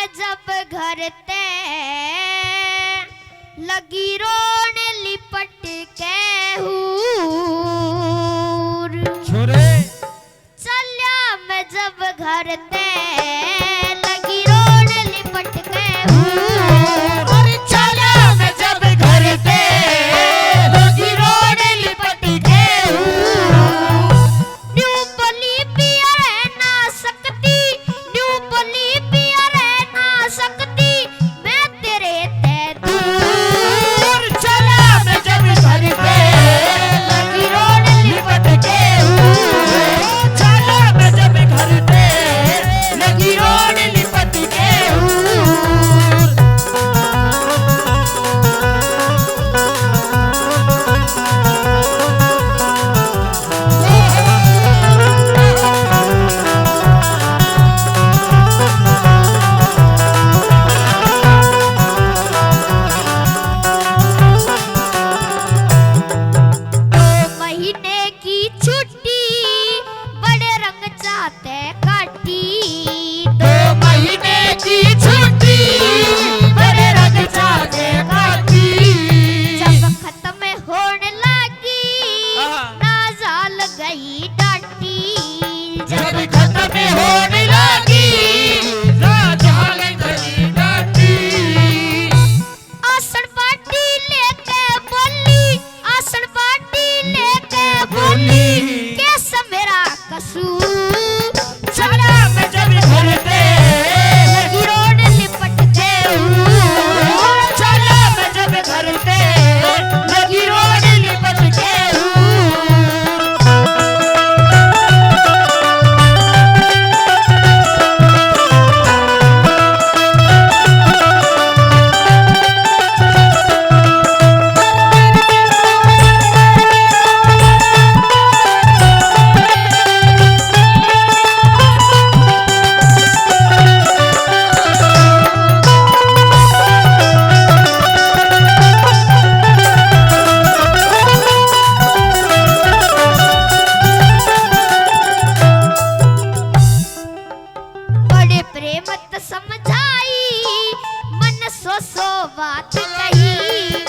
मैं जब घर ते लगी रोने लिपट के हूर छोरे चलिया मैं जब घर ते लगी रोने लिपट के हूर अरे चला मैं जब घर पे लगी रोने लिपट के न्यू बोली पिया रह ना सकती न्यू बोली पिया रह ना सकती मैं तेरे ते दूर चला मैं जब घर पे लगी रोने लिपट के चला मैं जब घर पे लगी रोने लिपट के महीने की छुट्टी बड़े रंग चाहते काटी 2 महीने की छुट्टी बड़े रंग चाहते काटी जब खत्म होने लगी हाँ। नाजाल गई डांटी जब खत्म होने लगी राजाल गई डांटी आसन पार्टी लेके बोली आसन पार्टी लेके बोली कैसा मेरा कसूर चला मैं जब घर पे लगी रोने लिपट के चला मैं जब घर पे लगी रोने लिपट के बड़े प्रेम त समझाई मन सो बात कही